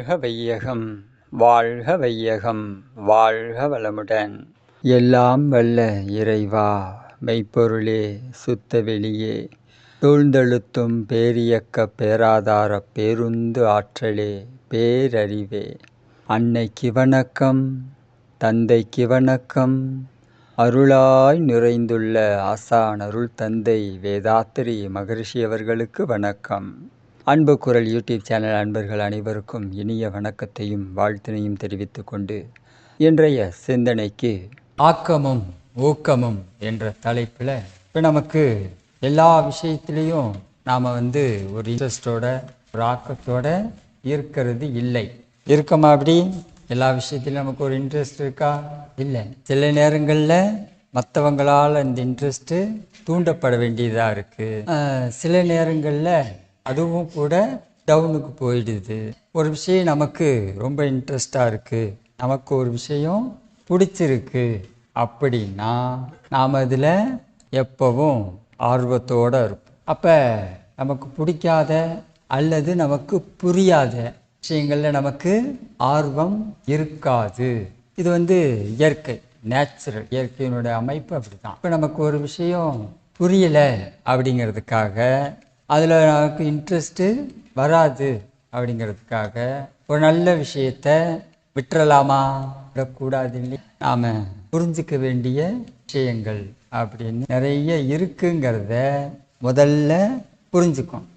வாழ்க வையகம் வாழ்க வையகம் வாழ்க வளமுடன். எல்லாம் வல்ல இறைவா, மெய்ப்பொருளே, சுத்த வெளியே, சூழ்ந்தெழுத்தும் பேரியக்க பேராதார பேருந்து ஆற்றலே, பேரறிவே, அன்னைக்கு வணக்கம், தந்தைக்கு வணக்கம், அருளாய் நிறைந்துள்ள ஆசான் அருள் தந்தை வேதாத்திரி மகரிஷி அவர்களுக்கு வணக்கம். அன்பு குரல் யூடியூப் சேனல் அன்பர்கள் அனைவருக்கும் இனிய வணக்கத்தையும் வாழ்த்தினையும் தெரிவித்து கொண்டு இன்றைய சிந்தனைக்கு ஆக்கமும் ஊக்கமும் என்ற தலைப்பில் இப்போ நமக்கு எல்லா விஷயத்திலையும் நாம் ஒரு இன்ட்ரெஸ்டோட ஒரு ஆக்கத்தோட இருக்கிறது இல்லை. இருக்கமா? அப்படி எல்லா விஷயத்திலும் நமக்கு ஒரு இன்ட்ரெஸ்ட் இருக்கா? இல்லை. சில நேரங்களில் மற்றவங்களால் அந்த இன்ட்ரெஸ்ட்டு தூண்டப்பட வேண்டியதாக இருக்குது. சில நேரங்களில் அதுவும் கூட டவுனுக்கு போயிடுது. ஒரு விஷயம் நமக்கு ரொம்ப இன்ட்ரெஸ்டாக இருக்குது, நமக்கு ஒரு விஷயம் பிடிச்சிருக்கு அப்படின்னா நாம் அதில் எப்பவும் ஆர்வத்தோடு இருப்போம். அப்போ நமக்கு பிடிக்காத அல்லது நமக்கு புரியாத விஷயங்களில் நமக்கு ஆர்வம் இருக்காது. இது இயற்கை, நேச்சுரல், இயற்கையினுடைய அமைப்பு அப்படி தான். இப்போ நமக்கு ஒரு விஷயம் புரியலை அப்படிங்கிறதுக்காக அதில் நமக்கு இன்ட்ரெஸ்ட்டு வராது அப்படிங்கிறதுக்காக ஒரு நல்ல விஷயத்த விட்டுறலாமா? விடக்கூடாது இல்லையா? நாம் புரிஞ்சிக்க வேண்டிய விஷயங்கள் அப்படின்னு நிறைய இருக்குங்கிறத முதல்ல புரிஞ்சுக்கும்.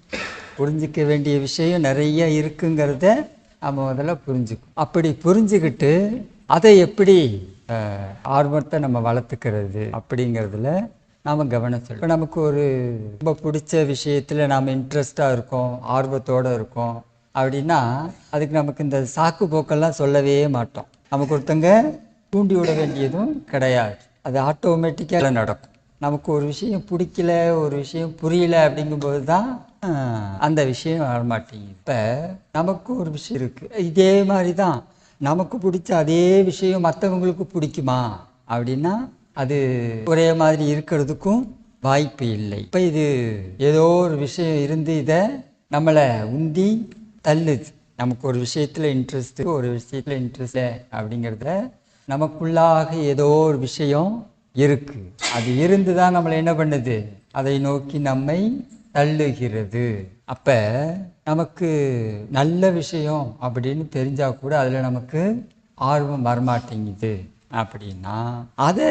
புரிஞ்சிக்க வேண்டிய விஷயம் நிறைய இருக்குங்கிறத நம்ம முதல்ல புரிஞ்சுக்கும். அப்படி புரிஞ்சுக்கிட்டு அதை எப்படி ஆர்வத்தை நம்ம வளர்த்துக்கிறது அப்படிங்கிறதுல நாம் கவனம் செலுத்தணும். இப்போ நமக்கு ஒரு ரொம்ப பிடிச்ச விஷயத்தில் நாம் இன்ட்ரெஸ்டாக இருக்கோம், ஆர்வத்தோடு இருக்கோம் அப்படின்னா அதுக்கு நமக்கு இந்த சாக்கு போக்கெல்லாம் சொல்லவே மாட்டோம். நமக்கு ஒருத்தங்க தூண்டி விட வேண்டியதும் கிடையாது, அது ஆட்டோமேட்டிக்காக நடக்கும். நமக்கு ஒரு விஷயம் பிடிக்கல, ஒரு விஷயம் புரியல அப்படிங்கும்போது தான் அந்த விஷயம் வரமாட்டேங்குது. இப்போ நமக்கு ஒரு விஷயம் இருக்குது, இதே மாதிரி தான் நமக்கு பிடிச்ச அதே விஷயம் மற்றவங்களுக்கு பிடிக்குமா அப்படின்னா அது ஒரே மாதிரி இருக்கிறதுக்கும் வாய்ப்பு இல்லை. இப்போ இது ஏதோ ஒரு விஷயம் இருந்து இதை நம்மளை உந்தி தள்ளுது. நமக்கு ஒரு விஷயத்தில் இன்ட்ரெஸ்ட்டு, ஒரு விஷயத்தில் இன்ட்ரெஸ்ட் அப்படிங்கிறத நமக்குள்ளாக ஏதோ ஒரு விஷயம் இருக்குது. அது இருந்து தான் நம்மளை என்ன பண்ணுது, அதை நோக்கி நம்மை தள்ளுகிறது. அப்போ நமக்கு நல்ல விஷயம் அப்படின்னு தெரிஞ்சால் கூட அதில் நமக்கு ஆர்வம் வரமாட்டேங்குது அப்படின்னா அதை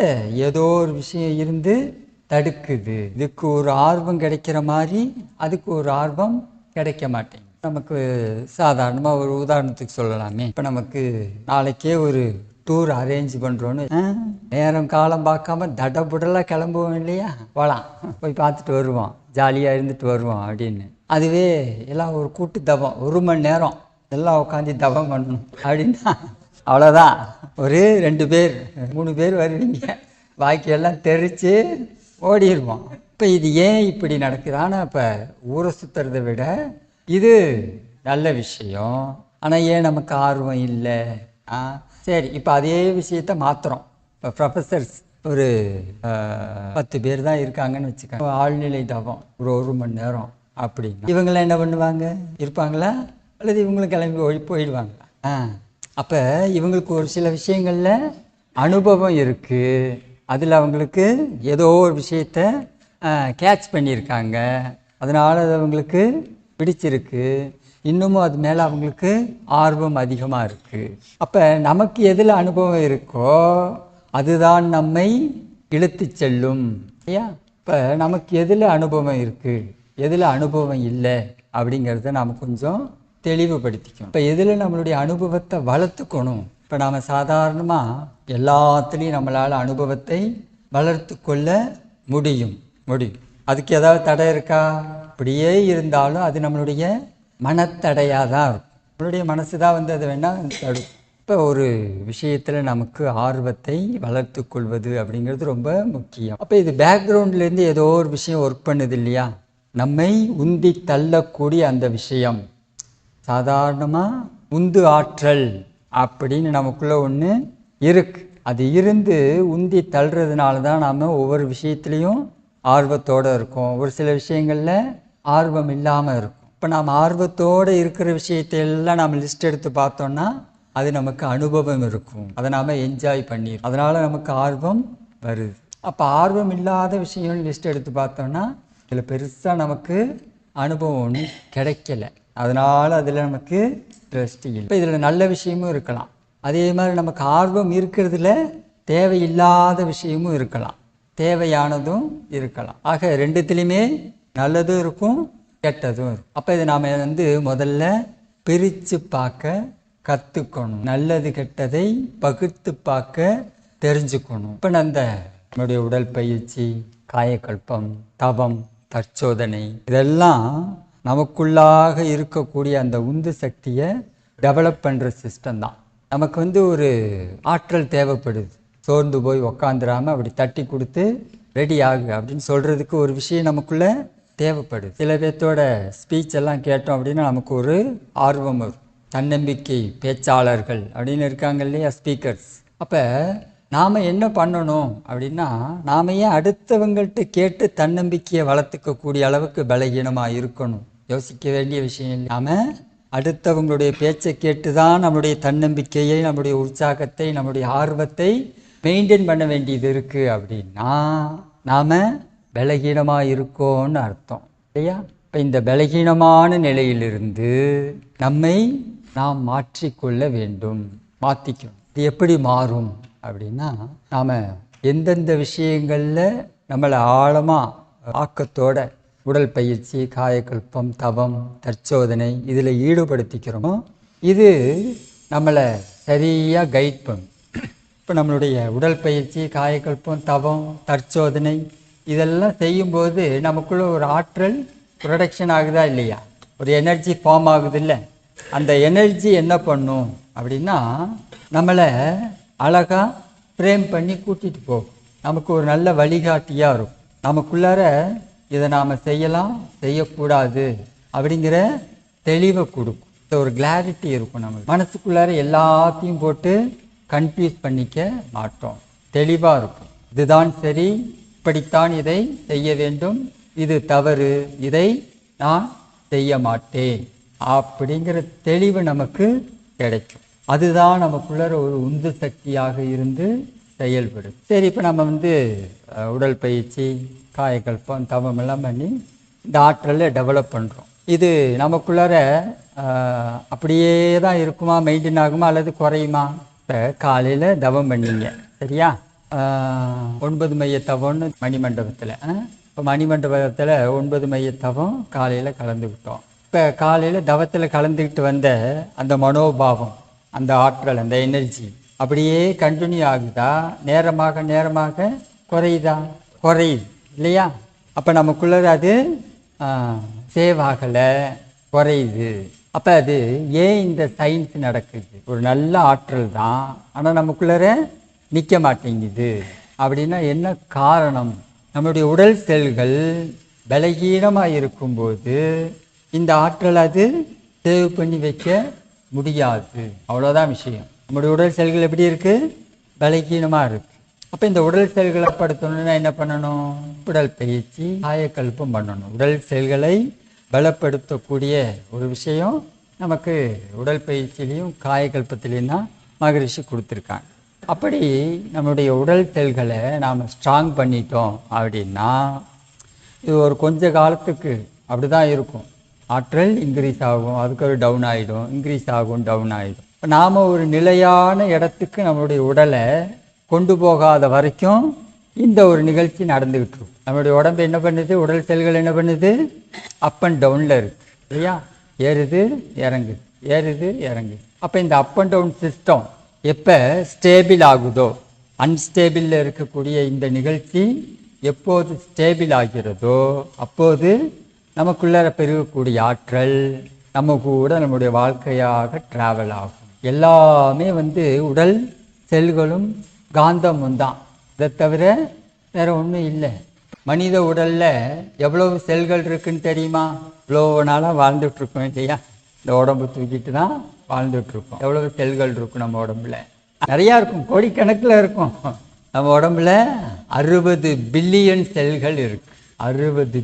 ஏதோ ஒரு விஷயம் இருந்து தடுக்குது. இதுக்கு ஒரு ஆர்வம் கிடைக்கிற மாதிரி அதுக்கு ஒரு ஆர்வம் கிடைக்க மாட்டேங்குது. நமக்கு சாதாரணமாக ஒரு உதாரணத்துக்கு சொல்லலாமே. இப்போ நமக்கு நாளைக்கே ஒரு டூர் அரேஞ்ச் பண்ணுறோன்னு நேரம் காலம் பார்க்காம தடபுடலாக கிளம்புவோம் இல்லையா? போகலாம், போய் பார்த்துட்டு வருவோம், ஜாலியாக இருந்துட்டு வருவோம் அப்படின்னு. அதுவே எல்லாம் ஒரு கூட்டு தவம், 1 மணி நேரம் எல்லாம் உட்காந்து தவம் பண்ணணும் அப்படின்னா அவ்வளோதான். ஒரு 2 பேர் 3 பேர் வருவீங்க, பாக்கியெல்லாம் தெரித்து ஓடிடுவோம். இப்போ இது ஏன் இப்படி நடக்குது? ஆனால் இப்போ ஊரை சுற்றுறதை விட இது நல்ல விஷயம், ஆனால் ஏன் நமக்கு ஆர்வம் இல்லை? சரி, இப்போ அதே விஷயத்தை மாற்றுறோம். இப்போ ப்ரொஃபஸர்ஸ் ஒரு 10 பேர் தான் இருக்காங்கன்னு வச்சுக்கோங்க, ஆழ்நிலை தவம் ஒரு 1 மணி நேரம் அப்படின்னா இவங்களாம் என்ன பண்ணுவாங்க? இருப்பாங்களா அல்லது இவங்களும் கிளம்பி போயிடுவாங்களா? அப்போ இவங்களுக்கு ஒரு சில விஷயங்களில் அனுபவம் இருக்குது, அதில் அவங்களுக்கு ஏதோ ஒரு விஷயத்தை கேட்ச் பண்ணியிருக்காங்க, அதனால் அது அவங்களுக்கு பிடிச்சிருக்கு, இன்னமும் அது மேலே அவங்களுக்கு ஆர்வம் அதிகமாக இருக்குது. அப்போ நமக்கு எதில் அனுபவம் இருக்கோ அதுதான் நம்மை இழுத்து செல்லும் இல்லையா? இப்போ நமக்கு எதில் அனுபவம் இருக்குது, எதில் அனுபவம் இல்லை அப்படிங்கிறத நாம் கொஞ்சம் தெளிவுபடுத்திக்கணும். இப்போ எதில் நம்மளுடைய அனுபவத்தை வளர்த்துக்கணும். இப்போ நாம் சாதாரணமாக எல்லாத்துலேயும் நம்மளால் அனுபவத்தை வளர்த்து கொள்ள முடியும். அதுக்கு ஏதாவது தடை இருக்கா? அப்படியே இருந்தாலும் அது நம்மளுடைய மனத்தடையாக தான் இருக்கும். நம்மளுடைய மனசு தான் அதை வேணால் தடுக்கும். இப்போ ஒரு விஷயத்தில் நமக்கு ஆர்வத்தை வளர்த்து கொள்வது அப்படிங்கிறது ரொம்ப முக்கியம். அப்போ இது பேக்ரவுண்ட்லேருந்து ஏதோ ஒரு விஷயம் ஒர்க் பண்ணுது இல்லையா? நம்மை உந்தி தள்ளக்கூடிய அந்த விஷயம் சாதாரணமாக உந்து ஆற்றல் அப்படின்னு நமக்குள்ளே ஒன்று இருக்குது. அது இருந்து உந்தி தள்ளுறதுனால தான் நாம் ஒவ்வொரு விஷயத்துலேயும் ஆர்வத்தோடு இருக்கோம், ஒரு சில விஷயங்களில் ஆர்வம் இல்லாமல் இருக்கும். இப்போ நாம் ஆர்வத்தோடு இருக்கிற விஷயத்தை எல்லாம் நாம் லிஸ்ட் எடுத்து பார்த்தோம்னா அது நமக்கு அனுபவம் இருக்கும், அதை நாம் என்ஜாய் பண்ணிடும், அதனால் நமக்கு ஆர்வம் வருது. அப்போ ஆர்வம் இல்லாத விஷயம் லிஸ்ட் எடுத்து பார்த்தோம்னா இதில் பெருசாக நமக்கு அனுபவம் ஒன்றும் கிடைக்கல, அதனால் அதில் நமக்கு இன்ட்ரெஸ்ட் இல்லை. இப்போ இதில் நல்ல விஷயமும் இருக்கலாம், அதே மாதிரி நமக்கு ஆர்வம் இருக்கிறதுல தேவையில்லாத விஷயமும் இருக்கலாம், தேவையானதும் இருக்கலாம். ஆக ரெண்டுத்துலேயுமே நல்லதும் இருக்கும் கெட்டதும் இருக்கும். அப்போ இதை நாம் முதல்ல பிரித்து பார்க்க கற்றுக்கணும், நல்லது கெட்டதை பகுத்து பார்க்க தெரிஞ்சுக்கணும். இப்போ நம்முடைய உடற்பயிற்சி, காயக்கல்பம், தவம், தற்சோதனை இதெல்லாம் நமக்குள்ளாக இருக்கக்கூடிய அந்த உந்து சக்தியை டெவலப் பண்ணுற சிஸ்டம் தான். நமக்கு ஒரு ஆற்றல் தேவைப்படுது, சோர்ந்து போய் உக்காந்துடாமல் அப்படி தட்டி கொடுத்து ரெடி ஆகு அப்படின்னு சொல்கிறதுக்கு ஒரு விஷயம் நமக்குள்ளே தேவைப்படுது. சில பேர்த்தோட ஸ்பீச் எல்லாம் கேட்டோம் அப்படின்னா நமக்கு ஒரு ஆர்வம் வரும். தன்னம்பிக்கை பேச்சாளர்கள் அப்படின்னு இருக்காங்க இல்லையா, ஸ்பீக்கர்ஸ். அப்போ நாம் என்ன பண்ணணும் அப்படின்னா, நாம் ஏன் அடுத்தவங்கள்ட்ட கேட்டு தன்னம்பிக்கையை வளர்த்துக்கக்கூடிய அளவுக்கு பலகீனமாக இருக்கணும்? யோசிக்க வேண்டிய விஷயம் இல்லை. நாம் அடுத்தவங்களுடைய பேச்சை கேட்டு தான் நம்முடைய தன்னம்பிக்கையை, நம்முடைய உற்சாகத்தை, நம்முடைய ஆர்வத்தை மெயின்டைன் பண்ண வேண்டியது இருக்குது. அப்படின்னா நாம் பலகீனமாக இருக்கோன்னு அர்த்தம் இல்லையா? இப்போ இந்த பலகீனமான நிலையிலிருந்து நம்மை நாம் மாற்றிக்கொள்ள வேண்டும், மாற்றிக்கணும். இது எப்படி மாறும் அப்படின்னா, நாம் எந்தெந்த விஷயங்களில் நம்மளை ஆழமாக ஆக்கத்தோட உடல் பயிற்சி, காயக்கல்பம், தவம், தற்சோதனை இதில் ஈடுபடுத்திக்கிறோமோ இது நம்மளை சரியாக கைட் பண்ணும். இப்போ நம்மளுடைய உடல் பயிற்சி, காயக்கல்பம், தவம், தற்சோதனை இதெல்லாம் செய்யும்போது நமக்குள்ள ஒரு ஆற்றல் ப்ரொடக்ஷன் ஆகுதா இல்லையா, ஒரு எனர்ஜி ஃபார்ம் ஆகுது இல்லை. அந்த எனர்ஜி என்ன பண்ணும் அப்படின்னா நம்மளை அழகாக ஃப்ரேம் பண்ணி கூட்டிகிட்டு போகும், நமக்கு ஒரு நல்ல வழிகாட்டியாக இருக்கும். நமக்குள்ளார இதை நாம் செய்யலாம், செய்யக்கூடாது அப்படிங்கிற தெளிவை கொடுக்கும். ஒரு கிளாரிட்டி இருக்கும். நம்ம மனசுக்குள்ளார எல்லாத்தையும் போட்டு கன்ஃபியூஸ் பண்ணிக்க மாட்டோம், தெளிவாக இருக்கும். இதுதான் சரி, இப்படித்தான் இதை செய்ய வேண்டும், இது தவறு, இதை நான் செய்ய மாட்டேன் அப்படிங்கிற தெளிவு நமக்கு கிடைக்கும். அதுதான் நமக்குள்ள ஒரு உந்து சக்தியாக இருந்து செயல்படும். சரி, இப்போ நம்ம உடல் பயிற்சி, காயக்கல்பம், தவம் எல்லாம் பண்ணி இந்த ஆற்றலை டெவலப் பண்ணுறோம். இது நமக்குள்ளார அப்படியே தான் இருக்குமா, மெயின்டைன் ஆகுமா அல்லது குறையுமா? இப்போ காலையில் தவம் பண்ணிங்க சரியா, 9 மைய தவம்னு மணிமண்டபத்தில், இப்போ மணிமண்டபத்தில் 9 மைய தவம் காலையில் கலந்துக்கிட்டோம். இப்போ காலையில் தவத்தில் கலந்துக்கிட்டு வந்த அந்த மனோபாவம், அந்த ஆற்றல், அந்த எனர்ஜி அப்படியே கண்டினியூ ஆகுதா, நேரமாக நேரமாக குறையுதா? குறையுது இல்லையா? அப்போ நமக்குள்ள அது சேவ் ஆகலை, குறையுது. அப்போ அது ஏன் இந்த சயின்ஸ் நடக்குது? ஒரு நல்ல ஆற்றல் தான், ஆனால் நமக்குள்ளே நிற்க மாட்டேங்குது. அப்படின்னா என்ன காரணம்? நம்முடைய உடல் செல்கள் பலகீனமாக இருக்கும்போது இந்த ஆற்றல் அது சேவ் பண்ணி வைக்க முடியாது, அவ்வளோதான் விஷயம். நம்முடைய உடல் செல்கள் எப்படி இருக்குது? பலகீனமாக இருக்குது. அப்போ இந்த உடல் செல்களை படுத்தணும்னா என்ன பண்ணணும்? உடல் பயிற்சி, காயக்கல்பம் பண்ணணும். உடல் செல்களை பலப்படுத்தக்கூடிய ஒரு விஷயம் நமக்கு உடல் பயிற்சியிலையும் காயக்கல்பத்திலையும் தான் மகரிஷி கொடுத்துருக்காங்க. அப்படி நம்முடைய உடல் செல்களை நாம் ஸ்ட்ராங் பண்ணிட்டோம் அப்படின்னா இது ஒரு கொஞ்ச காலத்துக்கு அப்படி தான் இருக்கும். ஆற்றல் இன்க்ரீஸ் ஆகும், அதுக்கு ஒரு டவுன் ஆகிடும், இன்க்ரீஸ் ஆகும், டவுன் ஆகிடும். இப்போ நாம் ஒரு நிலையான இடத்துக்கு நம்மளுடைய உடலை கொண்டு போகாத வரைக்கும் இந்த ஒரு நிகழ்ச்சி நடந்துக்கிட்டு இருக்கும். நம்மளுடைய உடம்பு என்ன பண்ணுது? உடல் செல்கள் என்ன பண்ணுது? அப் அண்ட் டவுனில் இருக்குது இல்லையா? ஏறுது இறங்குது, ஏறுது இறங்குது. அப்போ இந்த அப் அண்ட் டவுன் சிஸ்டம் எப்போ ஸ்டேபிள் ஆகுதோ, அன்ஸ்டேபிளில் இருக்கக்கூடிய இந்த நிகழ்ச்சி எப்போது ஸ்டேபிள் ஆகிறதோ அப்போது நமக்குள்ளார பெருகக்கூடிய ஆற்றல் நம்ம கூட நம்முடைய வாழ்க்கையாக ட்ராவல் ஆகும். எல்லாமே உடல் செல்களும் காந்தமும் தான், இதை தவிர வேறு ஒன்றும் இல்லை. மனித உடலில் எவ்வளவு செல்கள் இருக்குன்னு தெரியுமா? இவ்வளோ நாளாக வாழ்ந்துட்டுருக்கோம் இல்லையா? இந்த உடம்பு தூக்கிட்டு தான் வாழ்ந்துட்டுருக்கோம். எவ்வளவு செல்கள் இருக்கும் நம்ம உடம்புல? நிறையா இருக்கும், கோடிக்கணக்கில் இருக்கும். நம்ம உடம்புல 60 பில்லியன் செல்கள் இருக்கு. 60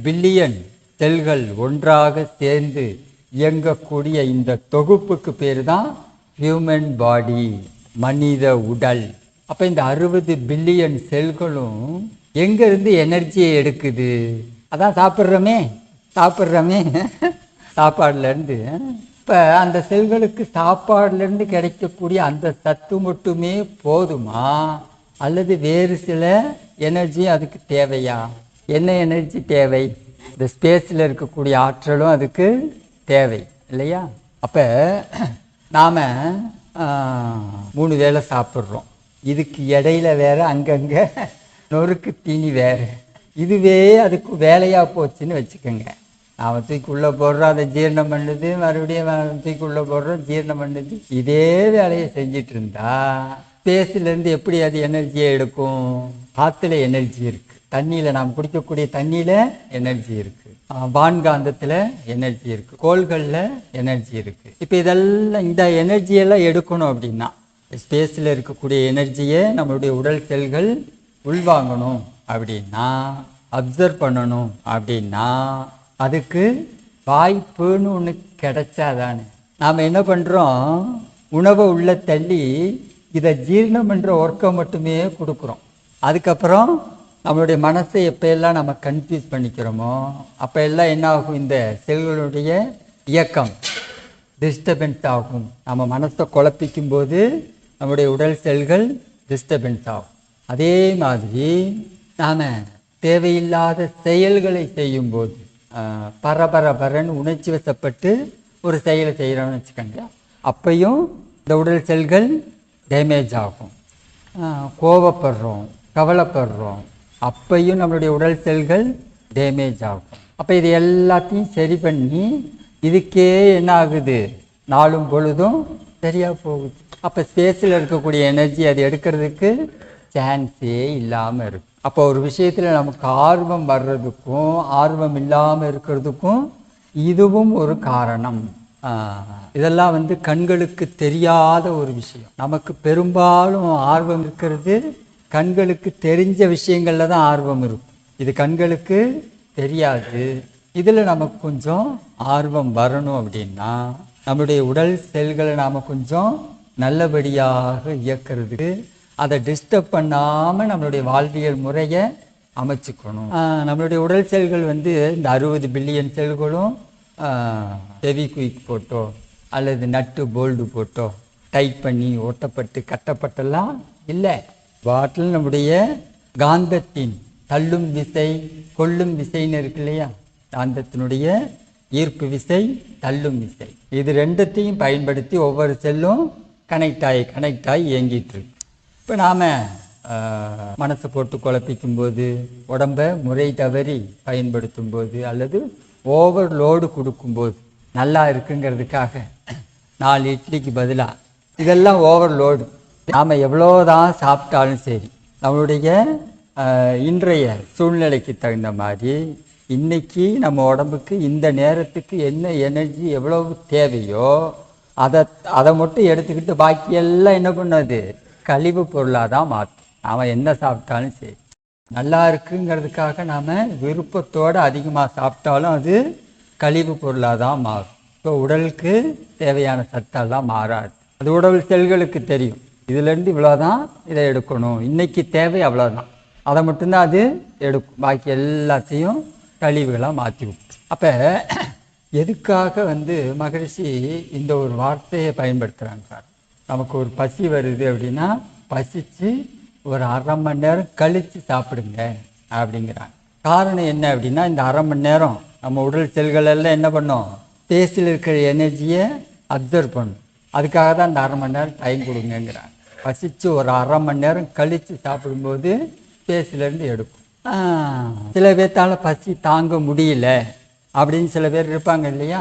பில்லியன் செல்கள் ஒன்றாக சேர்ந்து இயங்கக்கூடிய இந்த தொகுப்புக்கு பேர் தான் ஹியூமன் பாடி, மனித உடல். அப்போ இந்த 60 பில்லியன் செல்களும் எங்கேருந்து எனர்ஜியை எடுக்குது? அதான் சாப்பிட்றோமே சாப்பாடுலேருந்து. இப்போ அந்த செல்களுக்கு சாப்பாடுலேருந்து கிடைக்கக்கூடிய அந்த சத்து மட்டுமே போதுமா, அல்லது வேறு சில எனர்ஜி அதுக்கு தேவையா? என்ன எனர்ஜி தேவை? இந்த ஸ்பேஸில் இருக்கக்கூடிய ஆற்றலும் அதுக்கு தேவை இல்லையா? அப்போ நாம் 3 வேளை சாப்பிட்றோம். இதுக்கு இடையில வேற அங்கங்கே நொறுக்கு தீனி வேறு. இதுவே அதுக்கு வேலையாக போச்சுன்னு வச்சுக்கோங்க. நாம் தூக்கி உள்ளே போடுறோம், அதை ஜீரணம் பண்ணுது, மறுபடியும் தூக்கி உள்ளே போடுறோம், ஜீரணம் பண்ணுது. இதே வேலையை செஞ்சிட்டு இருந்தா ஸ்பேஸ்லேருந்து எப்படி அது எனர்ஜியை எடுக்கும்? காற்றுல எனர்ஜி இருக்குது, தண்ணியில் நாம் குடிக்கக்கூடிய தண்ணியில் எனர்ஜி இருக்குது, வான்காந்தத்தில் எனர்ஜி இருக்குது, கோள்களில் எனர்ஜி இருக்குது. இப்போ இதெல்லாம் இந்த எனர்ஜியெல்லாம் எடுக்கணும் அப்படின்னா ஸ்பேஸில் இருக்கக்கூடிய எனர்ஜியை நம்மளுடைய உடல் செல்கள் உள்வாங்கணும் அப்படின்னா, அப்சர்வ் பண்ணணும் அப்படின்னா அதுக்கு வாய்ப்புன்னு ஒன்று கிடைச்சாதானே. நாம் என்ன பண்ணுறோம், உணவை உள்ள தள்ளி இதை ஜீரணம் பண்ணுற ஒர்க்கை மட்டுமே கொடுக்குறோம். அதுக்கப்புறம் நம்மளுடைய மனசை எப்போயெல்லாம் நம்ம கன்ஃபியூஸ் பண்ணிக்கிறோமோ அப்போ எல்லாம் என்ன ஆகும்? இந்த செல்களுடைய இயக்கம் டிஸ்டர்பன்ஸ் ஆகும். நம்ம மனசை குழப்பிக்கும் போது நம்முடைய உடல் செல்கள் டிஸ்டர்பன்ஸ் ஆகும். அதே மாதிரி நாம் தேவையில்லாத செயல்களை செய்யும்போது பரபரன்னு உணர்ச்சி வசப்பட்டு ஒரு செயலை செய்கிறோம்னு வச்சுக்கோங்க, அப்பையும் இந்த உடல் செல்கள் டேமேஜ் ஆகும். கோபப்படுறோம், கவலைப்படுறோம், அப்பையும் நம்மளுடைய உடல் செல்கள் டேமேஜ் ஆகும். அப்போ இது எல்லாத்தையும் சரி பண்ணி இதுக்கே என்ன ஆகுது? நாளும் பொழுதும் சரியாக போகுது. அப்போ ஸ்பேஸில் இருக்கக்கூடிய எனர்ஜி அது எடுக்கிறதுக்கு சான்ஸே இல்லாமல் இருக்கு. அப்போ ஒரு விஷயத்தில் நமக்கு ஆர்வம் வர்றதுக்கும் ஆர்வம் இல்லாமல் இருக்கிறதுக்கும் இதுவும் ஒரு காரணம். இதெல்லாம் கண்களுக்கு தெரியாத ஒரு விஷயம். நமக்கு பெரும்பாலும் ஆர்வம் இருக்கிறது கண்களுக்கு தெரிஞ்ச விஷயங்கள்ல தான் ஆர்வம் இருக்கும். இது கண்களுக்கு தெரியாது. இதில் நமக்கு கொஞ்சம் ஆர்வம் வரணும் அப்படின்னா நம்முடைய உடல் செல்களை நாம் கொஞ்சம் நல்லபடியாக இயக்கிறதுக்கு, அதை டிஸ்டர்ப் பண்ணாமல் நம்மளுடைய வாழ்வியல் முறையை அமைச்சுக்கணும். நம்மளுடைய உடல் செல்கள் இந்த 60 பில்லியன் செல்களும் ஃபெவிக்விக் போட்டோ அல்லது நட்டு போல்டு போட்டோ டைட் பண்ணி ஒட்டப்பட்டு கட்டப்பட்டெல்லாம் இல்லை. பாட்டில் நம்முடைய காந்தத்தின் தள்ளும் விசை, கொள்ளும் விசைன்னு இருக்கு இல்லையா? காந்தத்தினுடைய ஈர்ப்பு விசை, தள்ளும் விசை, இது ரெண்டத்தையும் பயன்படுத்தி ஒவ்வொரு செல்லும் கனெக்ட் ஆகி இயங்கிட்டு இருக்கு. இப்போ நாம் மனசை போட்டு குழப்பிக்கும் போது, உடம்பை முறை தவறி பயன்படுத்தும் போது, அல்லது ஓவர்லோடு கொடுக்கும்போது, நல்லா இருக்குங்கிறதுக்காக 4 இட்லிக்கு பதிலாக இதெல்லாம் ஓவர்லோடு. நாம் எவ்வளோதான் சாப்பிட்டாலும் சரி, நம்மளுடைய இன்றைய சூழ்நிலைக்கு தகுந்த மாதிரி இன்னைக்கு நம்ம உடம்புக்கு இந்த நேரத்துக்கு என்ன எனர்ஜி எவ்வளவு தேவையோ அதை மட்டும் எடுத்துக்கிட்டு பாக்கியெல்லாம் என்ன பண்ணது? கழிவு பொருளாக தான் மாற்றும். நாம் என்ன சாப்பிட்டாலும் சரி, நல்லா இருக்குங்கிறதுக்காக நாம் விருப்பத்தோடு அதிகமாக சாப்பிட்டாலும் அது கழிவு பொருளாக தான் மாறும். இப்போ உடலுக்கு தேவையான சத்தெல்லாம் மாறாது. அது உடல் செல்களுக்கு தெரியும், இதுலேருந்து இவ்வளோதான் இதை எடுக்கணும், இன்னைக்கு தேவை அவ்வளோதான், அதை மட்டும்தான் அது எடுக்கும். பாக்கி எல்லாத்தையும் கழிவுகளாக மாற்றி விட்டு. அப்போ எதுக்காக மகரிஷி இந்த ஒரு வார்த்தையை பயன்படுத்துகிறாங்க சார்? நமக்கு ஒரு பசி வருது அப்படின்னா பசிச்சு ஒரு 1/2 மணி நேரம் கழித்து சாப்பிடுங்க அப்படிங்கிறாங்க. காரணம் என்ன அப்படின்னா, இந்த 1/2 மணி நேரம் நம்ம உடல் செல்கள் எல்லாம் என்ன பண்ணோம்? ஸ்பேஸில் இருக்கிற எனர்ஜியை அப்சர்வ் பண்ணும். அதுக்காக தான் இந்த 1/2 மணி நேரம் டைம் கொடுங்கிறாங்க. பசிச்சு ஒரு 1/2 மணி நேரம் கழித்து சாப்பிடும்போது ஸ்பேஸ்லேருந்து எடுக்கும். சில பேர்த்தால பசி தாங்க முடியல அப்படின்னு சில பேர் இருப்பாங்க இல்லையா?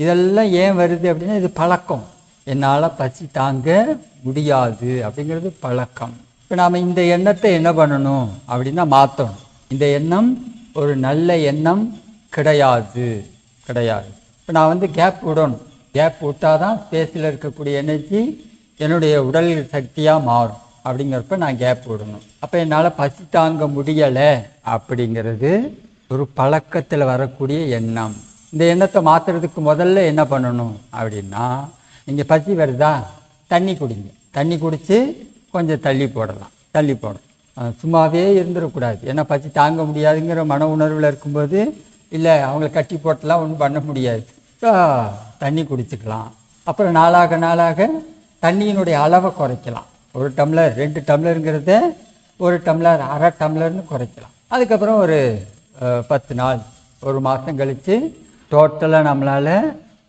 இதெல்லாம் ஏன் வருது அப்படின்னா, இது பழக்கம். என்னால் பசி தாங்க முடியாது அப்படிங்கிறது பழக்கம். இப்போ நாம் இந்த எண்ணத்தை என்ன பண்ணணும் அப்படின்னா மாற்றணும். இந்த எண்ணம் ஒரு நல்ல எண்ணம் கிடையாது. இப்போ நான் கேப் விடணும். கேப் விட்டால் தான் ஸ்பேஸில் இருக்கக்கூடிய எனர்ஜி என்னுடைய உடல் சக்தியாக மாறும். அப்படிங்கிறப்ப நான் கேப் விடணும். அப்போ என்னால் பசி தாங்க முடியலை அப்படிங்கிறது ஒரு பழக்கத்தில் வரக்கூடிய எண்ணம். இந்த எண்ணத்தை மாற்றுறதுக்கு முதல்ல என்ன பண்ணணும் அப்படின்னா, நீங்கள் பசி வருதா, தண்ணி குடிங்க. தண்ணி குடித்து கொஞ்சம் தள்ளி போடலாம். சும்மாவே இருந்துடக்கூடாது. ஏன்னா பசி தாங்க முடியாதுங்கிற மன உணர்வில் இருக்கும்போது, இல்லை அவங்கள கட்டி போட்டெல்லாம் ஒன்றும் பண்ண முடியாது. தண்ணி குடிச்சுக்கலாம். அப்புறம் நாளாக தண்ணியினுடைய அளவை குறைக்கலாம். 1 டம்ளர் 2 டம்ளருங்கிறத 1 டம்ளர் அரை டம்ளர்னு குறைக்கலாம். அதுக்கப்புறம் ஒரு 10 நாள் 1 மாதம் கழித்து டோட்டலாக நம்மளால்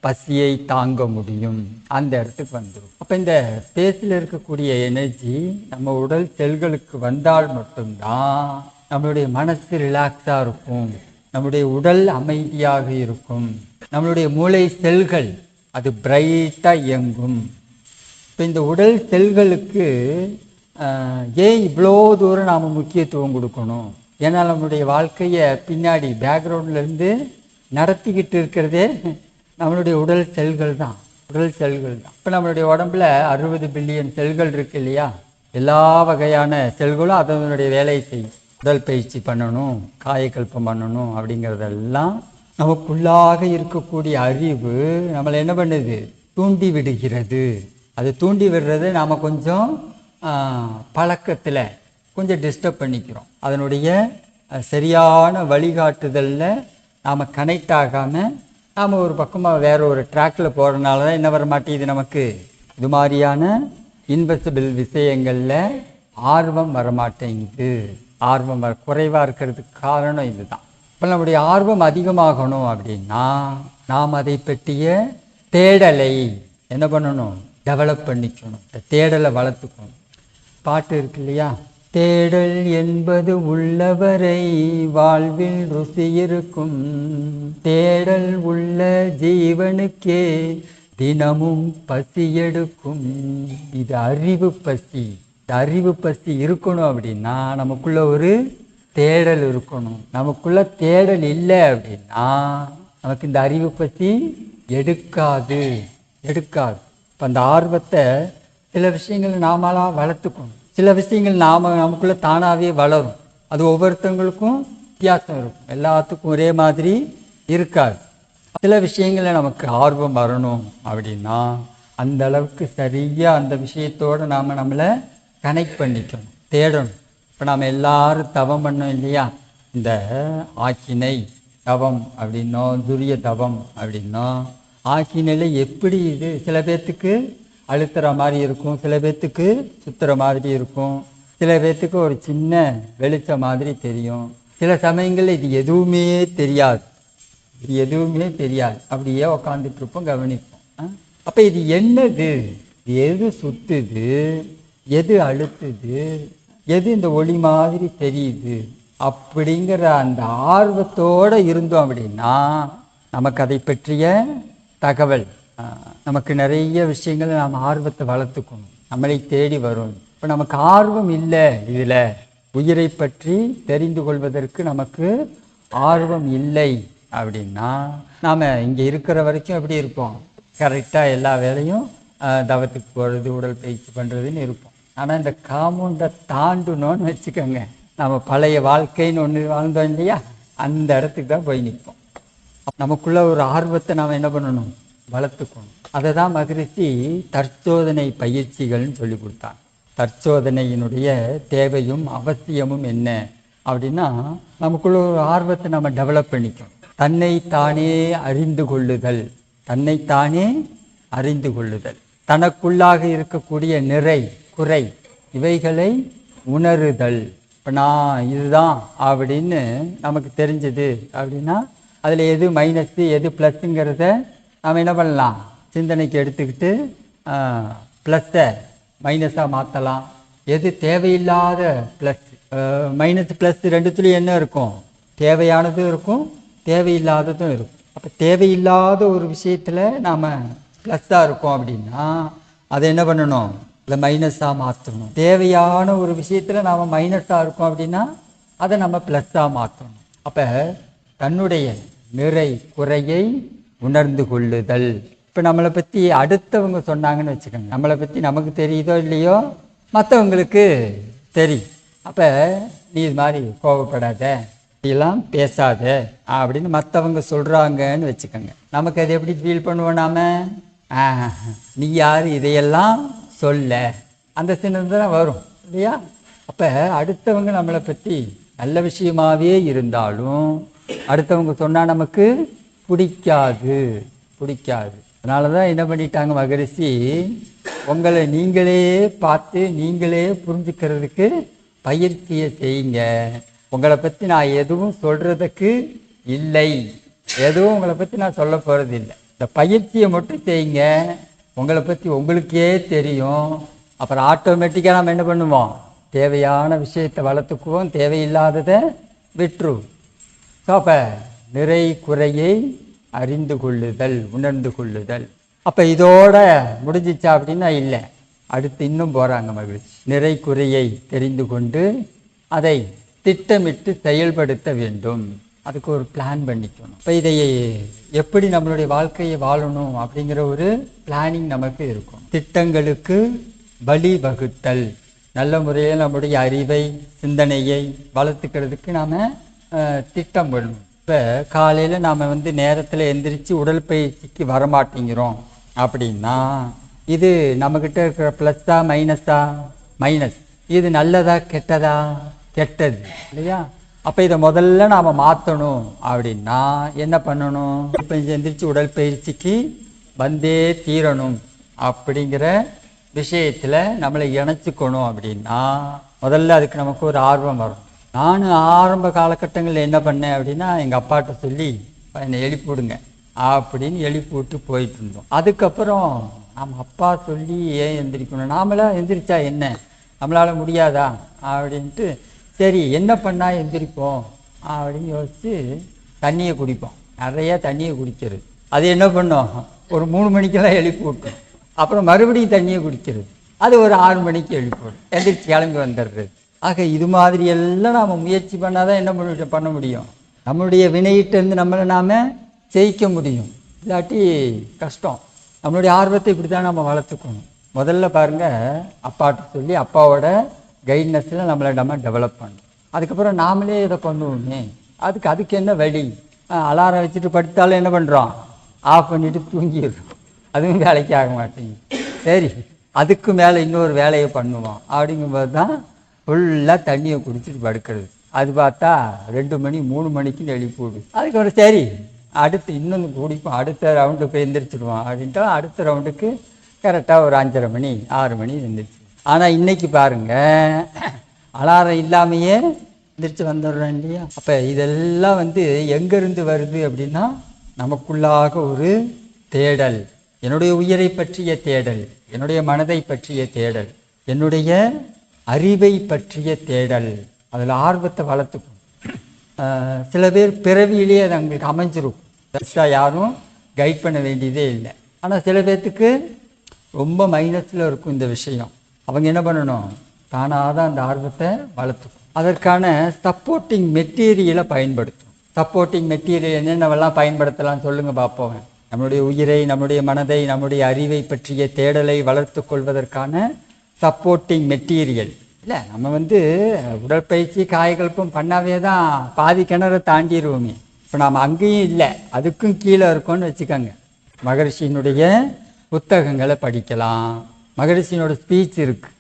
பசியை தாங்க முடியும். அந்த இடத்துக்கு வந்துடும். அப்போ இந்த ஸ்பேஸில் இருக்கக்கூடிய எனர்ஜி நம்ம உடல் செல்களுக்கு வந்தால் மட்டும்தான் நம்மளுடைய மனசு ரிலாக்ஸாக இருக்கும், நம்முடைய உடல் அமைதியாக இருக்கும், நம்மளுடைய மூளை செல்கள் அது பிரைட்டாக இயங்கும். இப்போ இந்த உடல் செல்களுக்கு ஏன் இவ்வளோ தூரம் நாம் முக்கியத்துவம் கொடுக்கணும்? ஏன்னா நம்மளுடைய வாழ்க்கையை பின்னாடி பேக்ரவுண்ட்லேருந்து நடத்திக்கிட்டு இருக்கிறதே நம்மளுடைய உடல் செல்கள் தான். இப்போ நம்மளுடைய உடம்புல 60 பில்லியன் செல்கள் இருக்கு இல்லையா? எல்லா வகையான செல்களும் அதனுடைய வேலையை செய்யும். உடல் பயிற்சி பண்ணணும், காயக்கல்பம் பண்ணணும் அப்படிங்கிறதெல்லாம் நமக்குள்ளாக இருக்கக்கூடிய அறிவு நம்மளை என்ன பண்ணுது? தூண்டி விடுகிறது. அது தூண்டி விடுறது நாம் கொஞ்சம் பழக்கத்தில் கொஞ்சம் டிஸ்டர்ப் பண்ணிக்கிறோம். அதனுடைய சரியான வழிகாட்டுதலில் நாம் கனெக்ட் ஆகாமல் நாம் ஒரு பக்கமாக வேறு ஒரு ட்ராக்கில் போகிறதுனால தான் என்ன வர மாட்டேங்குது நமக்கு? இது மாதிரியான இன்வெஸ்டபிள் விஷயங்களில் ஆர்வம் வரமாட்டேங்குது. ஆர்வம் குறைவாக இருக்கிறதுக்கு காரணம் இதுதான். இப்போ நம்முடைய ஆர்வம் அதிகமாகணும் அப்படின்னா நாம் அதை பற்றிய தேடலை என்ன பண்ணணும்? டெவலப் பண்ணிக்கணும். தேடலை வளர்த்துக்கணும். பாட்டு இருக்கு இல்லையா? தேடல் என்பது உள்ளவரை வாழ்வில் ருசி இருக்கும், தேடல் உள்ள ஜீவனுக்கே தினமும் பசி எடுக்கும். இது அறிவு பசி. இந்த அறிவு பசி இருக்கணும் அப்படின்னா நமக்குள்ள ஒரு தேடல் இருக்கணும். நமக்குள்ள தேடல் இல்லை அப்படின்னா நமக்கு இந்த அறிவு பசி எடுக்காது. இப்போ அந்த ஆர்வத்தை சில விஷயங்களை நாமளாக வளர்த்துக்கணும். சில விஷயங்கள் நமக்குள்ளே தானாகவே வளரும். அது ஒவ்வொருத்தவங்களுக்கும் வித்தியாசம் இருக்கும். எல்லாத்துக்கும் ஒரே மாதிரி இருக்காது. சில விஷயங்களில் நமக்கு ஆர்வம் வரணும் அப்படின்னா அந்த அளவுக்கு சரியாக அந்த விஷயத்தோடு நாம் நம்மளை கனெக்ட் பண்ணிக்கணும், தேடணும். இப்போ நாம் எல்லாரும் தவம் பண்ணோம் இல்லையா? இந்த ஆக்கினை தவம் அப்படின்னோம், துரிய தவம் அப்படின்னோம். ஆக்கினையில் எப்படி இது சில பேர்த்துக்கு அழுத்துற மாதிரி இருக்கும், சில பேர்த்துக்கு சுற்றுற மாதிரி இருக்கும், சில பேர்த்துக்கு ஒரு சின்ன வெளிச்சம் மாதிரி தெரியும். சில சமயங்களில் இது எதுவுமே தெரியாது. அப்படியே உக்காந்துட்டு இருப்போம், கவனிப்போம். அப்போ இது என்னது? எது சுத்துது, எது அழுத்துது, எது இந்த ஒளி மாதிரி தெரியுது அப்படிங்கிற அந்த ஆர்வத்தோடு இருந்தோம் அப்படின்னா நமக்கு அதை பற்றிய தகவல், நமக்கு நிறைய விஷயங்கள் நாம் ஆர்வத்தை வளர்த்துக்கணும், நம்மளை தேடி வரும். இப்போ நமக்கு ஆர்வம் இல்லை, இதில் உயிரை பற்றி தெரிந்து கொள்வதற்கு நமக்கு ஆர்வம் இல்லை அப்படின்னா நாம் இங்கே இருக்கிற வரைக்கும் எப்படி இருப்போம்? கரெக்டாக எல்லா வேலையும் தவத்துக்கு போகிறது, உடல் பயிற்சி பண்ணுறதுன்னு இருப்போம். ஆனால் இந்த காம்பவுண்டை தாண்டணும்னு வச்சுக்கோங்க, நம்ம பழைய வாழ்க்கைன்னு ஒன்று வாழ்ந்தோம் இல்லையா? அந்த இடத்துக்கு தான் போய் நிற்போம். நமக்குள்ள ஒரு ஆர்வத்தை நாம் என்ன பண்ணணும்? வளர்த்துக்கணும். அதை தான் மகரிஷி தற்சோதனை பயிற்சிகள்னு சொல்லி கொடுத்தாங்க. தற்சோதனையினுடைய தேவையும் அவசியமும் என்ன அப்படின்னா, நமக்குள்ள ஒரு ஆர்வத்தை நம்ம டெவலப் பண்ணிக்கணும். தன்னைத்தானே அறிந்து கொள்ளுதல், தனக்குள்ளாக இருக்கக்கூடிய நிறை குறை இவைகளை உணருதல். இப்போ நான் இதுதான் அப்படின்னு நமக்கு தெரிஞ்சது அப்படின்னா அதில் எது மைனஸு எது ப்ளஸ்ஸுங்கிறத நாம் என்ன பண்ணலாம்? சிந்தனைக்கு எடுத்துக்கிட்டு ப்ளஸ்ஸை மைனஸாக மாற்றலாம். எது தேவையில்லாத ப்ளஸ், மைனஸ் ப்ளஸ் ரெண்டுத்துலேயும் என்ன இருக்கும்? தேவையானதும் இருக்கும், தேவையில்லாததும் இருக்கும். அப்போ தேவையில்லாத ஒரு விஷயத்தில் நாம் ப்ளஸ்ஸாக இருக்கோம் அப்படின்னா அதை என்ன பண்ணணும்? இல்லை மைனஸாக மாற்றணும். தேவையான ஒரு விஷயத்தில் நாம் மைனஸாக இருக்கோம் அப்படின்னா அதை நம்ம ப்ளஸ்ஸாக மாற்றணும். அப்போ தன்னுடைய நிறை குறையை உணர்ந்து கொள்ளுதல். இப்போ நம்மளை பற்றி அடுத்தவங்க சொன்னாங்கன்னு வச்சுக்கோங்க, நம்மளை பற்றி நமக்கு தெரியுதோ இல்லையோ மற்றவங்களுக்கு தெரியும். அப்போ நீ இது மாதிரி கோவப்படாத, இதெல்லாம் பேசாத அப்படின்னு மற்றவங்க சொல்கிறாங்கன்னு வச்சுக்கோங்க. நமக்கு அது எப்படி ஃபீல் பண்ணுவோம் நாம? நீ யார் இதையெல்லாம் சொல்ல, அந்த சின்னம் தான் வரும் இல்லையா? அப்போ அடுத்தவங்க நம்மளை பற்றி நல்ல விஷயமாகவே இருந்தாலும் அடுத்தவங்க சொன்னால் நமக்கு பிடிக்காது. அதனால தான் என்ன பண்ணிட்டாங்க மகரிஷி, உங்களை நீங்களே பார்த்து நீங்களே புரிஞ்சுக்கிறதுக்கு பயிற்சியை செய்யுங்க. உங்களை பற்றி நான் எதுவும் சொல்கிறதுக்கு இல்லை, எதுவும் உங்களை பற்றி நான் சொல்ல போகிறது இல்லை. இந்த பயிற்சியை மட்டும் செய்யுங்க, உங்களை பற்றி உங்களுக்கே தெரியும். அப்புறம் ஆட்டோமேட்டிக்காக நம்ம என்ன பண்ணுவோம், தேவையான விஷயத்தை வளர்த்துக்குவோம், தேவையில்லாததை விட்டுருவோம். ஸோ அப்போ நிறை குறையை அறிந்து கொள்ளுதல், உணர்ந்து கொள்ளுதல். அப்போ இதோட முடிஞ்சிச்சா அப்படின்னா இல்லை, அடுத்து இன்னும் போகிறாங்க மகிழ்ச்சி. நிறை குறையை தெரிந்து கொண்டு அதை திட்டமிட்டு செயல்படுத்த வேண்டும். அதுக்கு ஒரு பிளான் பண்ணிக்கணும். இப்போ இதை எப்படி நம்மளுடைய வாழ்க்கையை வாழணும் அப்படிங்கிற ஒரு பிளானிங் நமக்கு இருக்கும். திட்டங்களுக்கு வழி வகுத்தல், நல்ல முறையில் நம்முடைய அறிவை சிந்தனையை வளர்த்துக்கிறதுக்கு நாம் திட்டம் பண்ணணும். இப்போ காலையில் நாம் நேரத்தில் எந்திரிச்சு உடற்பயிற்சிக்கு வரமாட்டேங்கிறோம் அப்படின்னா இது நம்மக்கிட்ட இருக்கிற ப்ளஸ்ஸா மைனஸா? மைனஸ். இது நல்லதா கெட்டதா? கெட்டது இல்லையா? அப்போ இதை முதல்ல நாம் மாற்றணும் அப்படின்னா என்ன பண்ணணும்? இப்போ எந்திரிச்சு உடற்பயிற்சிக்கு வந்தே தீரணும் அப்படிங்கிற விஷயத்தில் நம்மளை இணைச்சிக்கணும் அப்படின்னா முதல்ல அதுக்கு நமக்கு ஒரு ஆர்வம் வரும். நான் ஆரம்ப காலகட்டங்களில் என்ன பண்ணேன் அப்படின்னா, எங்கள் அப்பாட்ட சொல்லி என்னை எழுப்பி விடுங்க அப்படின்னு எழுப்பி விட்டு போயிட்டு இருந்தோம். அதுக்கப்புறம் நம்ம அப்பா சொல்லி ஏன் எந்திரிக்கணும், நாமளாம் எந்திரிச்சா என்ன, நம்மளால் முடியாதா அப்படின்ட்டு சரி என்ன பண்ணால் எந்திரிப்போம் அப்படின்னு யோசித்து தண்ணியை குடிப்போம். நிறையா தண்ணியை குடிக்கிறது. அது என்ன பண்ணோம், ஒரு 3 மணிக்கெல்லாம் எழுப்பி விட்டோம். அப்புறம் மறுபடியும் தண்ணியை குடிக்கிறது. அது ஒரு 6 மணிக்கு எழுப்பி விடும், எந்திரிச்சு கிளம்பி வந்துடுறது. ஆக இது மாதிரி எல்லாம் நாம் முயற்சி பண்ணாதான் என்ன பண்ண முடியும், நம்மளுடைய வினையிட்டேருந்து நம்மளை நாம் ஜெயிக்க முடியும். இல்லாட்டி கஷ்டம். நம்மளுடைய ஆர்வத்தை இப்படி தான் நம்ம வளர்த்துக்கணும். முதல்ல பாருங்கள், அப்பாட்ட சொல்லி அப்பாவோட கைட்னஸில் நம்ம டெவலப் பண்ணணும். அதுக்கப்புறம் நாமளே இதை பண்ணுவோமே, அதுக்கு என்ன வழி? அலாரம் வச்சுட்டு படுத்தாலும் என்ன பண்ணுறோம், ஆஃப் பண்ணிவிட்டு தூங்கிடுறோம். அதுவும் வேலைக்கு ஆக மாட்டேங்குது. சரி, அதுக்கு மேலே இன்னொரு வேலையை பண்ணுவோம் அப்படிங்கும்போது தான் ஃபுல்லாக தண்ணியை குடிச்சிட்டு படுக்கிறது. அது பார்த்தா 2 மணி 3 மணிக்கு எழுப்பி விடுது. அதுக்கப்புறம் சரி அடுத்து இன்னொன்று குடிப்போம், அடுத்த ரவுண்டு போய் எந்திரிச்சிடுவோம் அப்படின்ட்டு அடுத்த ரவுண்டுக்கு கரெக்டாக ஒரு 5:30 மணி 6 மணி எந்திரிச்சு. ஆனால் இன்றைக்கி பாருங்கள், அலாரம் இல்லாமையே எந்திரிச்சு வந்துடுறோம் இல்லையா? அப்போ இதெல்லாம் எங்கேருந்து வருது அப்படின்னா நமக்குள்ளாக ஒரு தேடல், என்னுடைய உயிரை பற்றிய தேடல், என்னுடைய மனதை பற்றிய தேடல், என்னுடைய அறிவை பற்றிய தேடல். அதில் ஆர்வத்தை வளர்த்துக்கும். சில பேர் பிறவியிலேயே அது அவங்களுக்கு அமைஞ்சிரும், பெருசாக யாரும் கைட் பண்ண வேண்டியதே இல்லை. ஆனால் சில பேர்த்துக்கு ரொம்ப மைனஸில் இருக்கும் இந்த விஷயம். அவங்க என்ன பண்ணணும், தானாக தான் அந்த ஆர்வத்தை வளர்த்துக்கும். அதற்கான சப்போர்ட்டிங் மெட்டீரியலை பயன்படுத்தும். சப்போர்ட்டிங் மெட்டீரியல் என்னென்னவெல்லாம் பயன்படுத்தலாம் சொல்லுங்கள் பார்ப்போம். நம்முடைய உயிரை, நம்முடைய மனதை, நம்முடைய அறிவை பற்றிய தேடலை வளர்த்து கொள்வதற்கான சப்போர்ட்டிங் மெட்டீரியல் இல்லை. நம்ம உடற்பயிற்சி காயகல்பம் பண்ணாவே தான் பாதி கிணறை தாண்டிடுவோமே. இப்போ நாம் அங்கேயும் இல்லை, அதுக்கும் கீழே இருக்கோன்னு வச்சுக்கோங்க. மகரிஷியினுடைய புத்தகங்களை படிக்கலாம். மகரிஷியினோட ஸ்பீச் இருக்குது,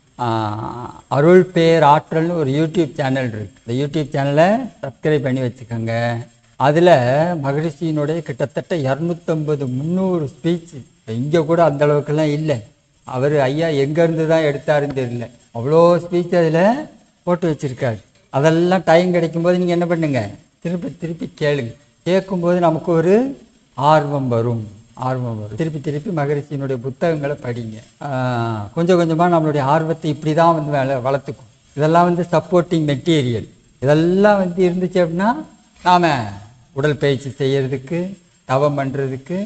அருள் பேர் ஆற்றல்னு ஒரு யூடியூப் சேனல் இருக்குது. இந்த யூடியூப் சேனலை சப்ஸ்கிரைப் பண்ணி வச்சுக்கோங்க. அதில் மகரிஷியினுடைய கிட்டத்தட்ட 250-300 ஸ்பீச்சு. இங்கே கூட அந்த அளவுக்குலாம் இல்லை. அவர் ஐயா எங்கேருந்து தான் எடுத்தாருன்னு தெரியல, அவ்வளோ ஸ்பீச் அதில் போட்டு வச்சுருக்காரு. அதெல்லாம் டைம் கிடைக்கும்போது நீங்கள் என்ன பண்ணுங்க, திருப்பி கேளுங்க. கேட்கும்போது நமக்கு ஒரு ஆர்வம் வரும். திருப்பி மகரிஷியினுடைய புத்தகங்களை படிங்க. கொஞ்சம் கொஞ்சமாக நம்மளுடைய ஆர்வத்தை இப்படி தான் வளர்த்துக்கும். இதெல்லாம் சப்போர்ட்டிங் மெட்டீரியல். இதெல்லாம் இருந்துச்சு அப்படின்னா நாம் உடற்பயிற்சி செய்கிறதுக்கு, தவம் பண்ணுறதுக்கு,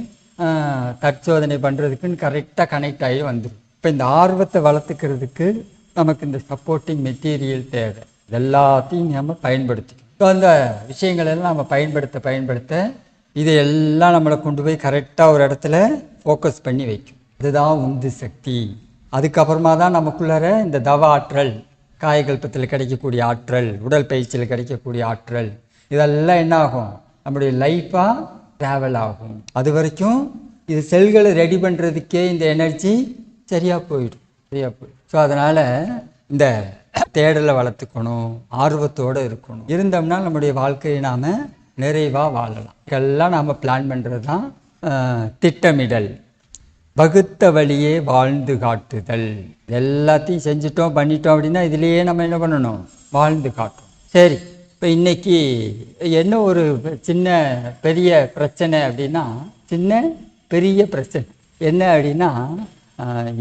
தற்சோதனை பண்ணுறதுக்குன்னு கரெக்டாக கனெக்ட் ஆகி வந்துடும். இப்போ இந்த ஆர்வத்தை வளர்த்துக்கிறதுக்கு நமக்கு இந்த சப்போர்ட்டிங் மெட்டீரியல் தேவை. இதெல்லாத்தையும் நம்ம பயன்படுத்திக்கணும். ஸோ அந்த விஷயங்களெல்லாம் நம்ம பயன்படுத்த இதையெல்லாம் நம்மளை கொண்டு போய் கரெக்டாக ஒரு இடத்துல ஃபோக்கஸ் பண்ணி வைக்கும். இதுதான் உந்து சக்தி. அதுக்கப்புறமா தான் நமக்குள்ளார இந்த தவ ஆற்றல், காயகல்பத்தில் கிடைக்கக்கூடிய ஆற்றல், உடல் பயிற்சியில் கிடைக்கக்கூடிய ஆற்றல், இதெல்லாம் என்ன ஆகும், நம்முடைய லைஃபாக ட்ராவல் ஆகும். அது வரைக்கும் இது செல்களை ரெடி பண்ணுறதுக்கே இந்த எனர்ஜி சரியாக போயிடும். ஸோ அதனால் இந்த தேடலை வளர்த்துக்கணும், ஆர்வத்தோடு இருக்கணும். இருந்தோம்னா நம்முடைய வாழ்க்கையை நாம் நிறைவாக வாழலாம். இதெல்லாம் நாம் பிளான் பண்ணுறது தான் திட்டமிடல். வகுத்த வழியே வாழ்ந்து காட்டுதல். எல்லாத்தையும் செஞ்சிட்டோம் பண்ணிட்டோம் அப்படின்னா இதுலேயே நம்ம என்ன பண்ணணும், வாழ்ந்து காட்டணும். சரி, இப்போ இன்னைக்கு என்ன ஒரு சின்ன பெரிய பிரச்சனை அப்படின்னா, சின்ன பெரிய பிரச்சனை என்ன அப்படின்னா,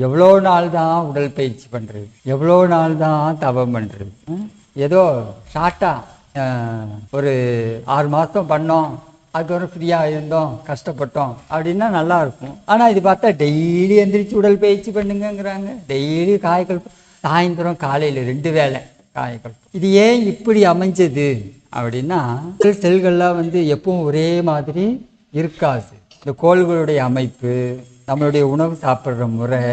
எவ்வளோ நாள் தான் உடற்பயிற்சி பண்ணுறது, எவ்வளோ நாள் தான் தவம் பண்ணுறது. ஏதோ ஷார்ட்டாக ஒரு 6 மாதம் பண்ணோம், அதுக்கப்புறம் ஃப்ரீயாக இருந்தோம், கஷ்டப்பட்டோம் அப்படின்னா நல்லா இருக்கும். ஆனால் இது பார்த்தா டெய்லி எந்திரிச்சு உடற்பயிற்சி பண்ணுங்கிறாங்க. டெய்லி காய்கல், சாயந்தரம் காலையில் 2 வேளை காய்கல். இது ஏன் இப்படி அமைஞ்சது அப்படின்னா, செல்கள்லாம் எப்பவும் ஒரே மாதிரி இருக்காது. இந்த கோள்களுடைய அமைப்பு, நம்மளுடைய உணவு சாப்பிட்ற முறை,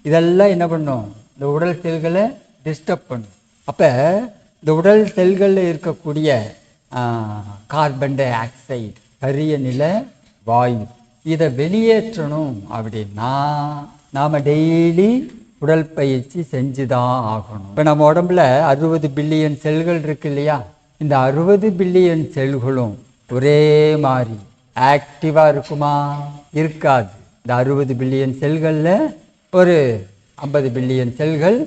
இதெல்லாம் என்ன பண்ணும், இந்த உடல் செல்களை டிஸ்டர்ப் பண்ணும். அப்போ இந்த உடல் செல்களில் இருக்கக்கூடிய கார்பன் டை ஆக்சைடு, கரிய நில வாயு, இதை வெளியேற்றணும் அப்படின்னா நாம் டெய்லி உடற்பயிற்சி செஞ்சு தான் ஆகணும். இப்போ நம்ம உடம்புல 60 பில்லியன் செல்கள் இருக்கு இல்லையா, இந்த 60 பில்லியன் செல்களும் ஒரே மாதிரி ஆக்டிவாக இருக்குமா? இருக்காது. இந்த 60 பில்லியன் செல்களில் ஒரு 50 பில்லியன் செல்கள்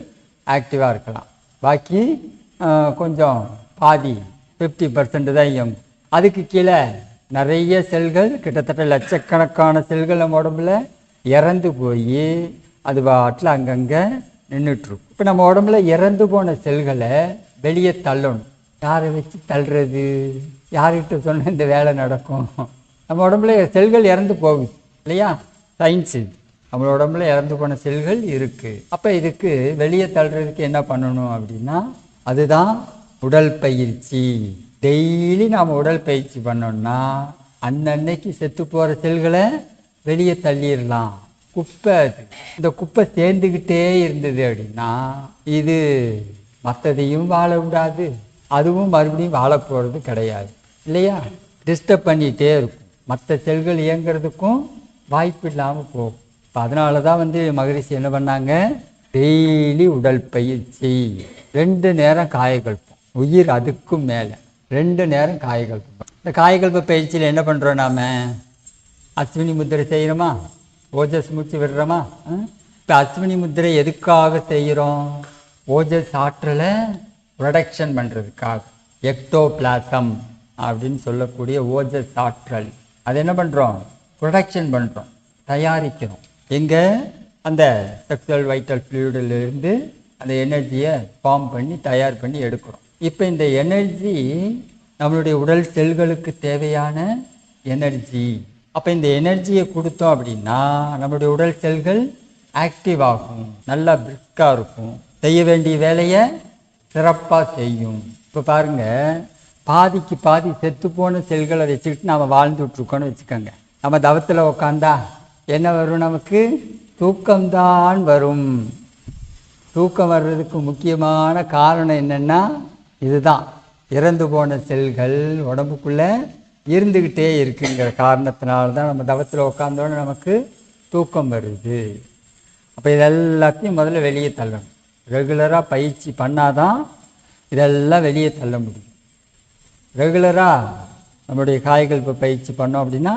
ஆக்டிவாக இருக்கலாம், பாக்கி கொஞ்சம் பாதி 50% தான் இயங்கும். அதுக்கு கீழே நிறைய செல்கள், கிட்டத்தட்ட லட்சக்கணக்கான செல்கள் நம்ம உடம்புல இறந்து போய் அது பாட்டில் அங்கங்கே நின்றுட்டுருக்கும். இப்போ நம்ம உடம்புல இறந்து போன செல்களை வெளியே தள்ளணும். யாரை வச்சு தள்ளுறது? யார்கிட்ட சொன்ன இந்த வேலை நடக்கும்? நம்ம உடம்புல செல்கள் இறந்து போகுது இல்லையா, சயின்ஸு. நம்ம உடம்புல இறந்து போன செல்கள் இருக்குது. அப்போ இதுக்கு வெளியே தள்ளுறதுக்கு என்ன பண்ணணும் அப்படின்னா, அதுதான் உடற்பயிற்சி. டெய்லி நாம் உடற்பயிற்சி பண்ணோம்னா அன்னன்னைக்கு செத்து போகிற செல்களை வெளியே தள்ளிடலாம். குப்பை அது. இந்த குப்பை சேர்ந்துக்கிட்டே இருந்தது அப்படின்னா இது மற்றதையும் வாழ விடாது, அதுவும் மறுபடியும் வாழ போகிறது கிடையாது இல்லையா. டிஸ்டர்ப் பண்ணிகிட்டே இருக்கும், மற்ற செல்கள் இயங்கிறதுக்கும் வாய்ப்பு இல்லாமல் போகும். இப்போ அதனால தான் மகரிஷி என்ன பண்ணாங்க, டெய்லி உடற்பயிற்சி, 2 நேரம் காயகல்பம், உயிர் அதுக்கும் மேலே 2 நேரம் காயகல்பம். இந்த காயகல்ப பயிற்சியில் என்ன பண்ணுறோம், நாம் அஸ்வினி முத்திரை செய்கிறோமா, ஓஜஸ் மூச்சு விடுறோமா. இப்போ அஸ்வினி முத்திரை எதுக்காக செய்கிறோம்? ஓஜஸ் ஆற்றலை ப்ரொடக்ஷன் பண்ணுறதுக்காக. எக்டோபிளாசம் அப்படின்னு சொல்லக்கூடிய ஓஜஸ் ஆற்றல், அது என்ன பண்ணுறோம், ப்ரொடக்ஷன் பண்ணுறோம், தயாரிக்கிறோம். எங்கே? அந்த செக்ஷுவல் வைட்டல் ஃப்ளூயிடிலிருந்து அந்த எனர்ஜியை ஃபார்ம் பண்ணி தயார் பண்ணி எடுக்கிறோம். இப்போ இந்த எனர்ஜி நம்மளுடைய உடல் செல்களுக்கு தேவையான எனர்ஜி. அப்போ இந்த எனர்ஜியை கொடுத்தோம் அப்படின்னா நம்மளுடைய உடல் செல்கள் ஆக்டிவ் ஆகும், நல்லா பிரிஸ்காக இருக்கும், செய்ய வேண்டிய வேலையை சிறப்பாக செய்யும். இப்போ பாருங்கள், பாதிக்கு பாதி செத்து போன செல்களை வச்சுக்கிட்டு நாம் வாழ்ந்துட்டுருக்கோன்னு வச்சுக்கோங்க. நம்ம தவத்தில் உக்காந்தா என்ன வரும், நமக்கு தூக்கம்தான் வரும். தூக்கம் வர்றதுக்கு முக்கியமான காரணம் என்னென்னா இதுதான், இறந்து போன செல்கள் உடம்புக்குள்ளே இருந்துக்கிட்டே இருக்குங்கிற காரணத்தினால்தான் நம்ம தவத்தில் உட்காந்தோன்னு நமக்கு தூக்கம் வருது. அப்போ இதெல்லாத்தையும் முதல்ல வெளியே தள்ளணும். ரெகுலராக பயிற்சி பண்ணாதான் இதெல்லாம் வெளியே தள்ள முடியும். ரெகுலராக நம்முடைய காய்கள் இப்போ பயிற்சி பண்ணோம் அப்படின்னா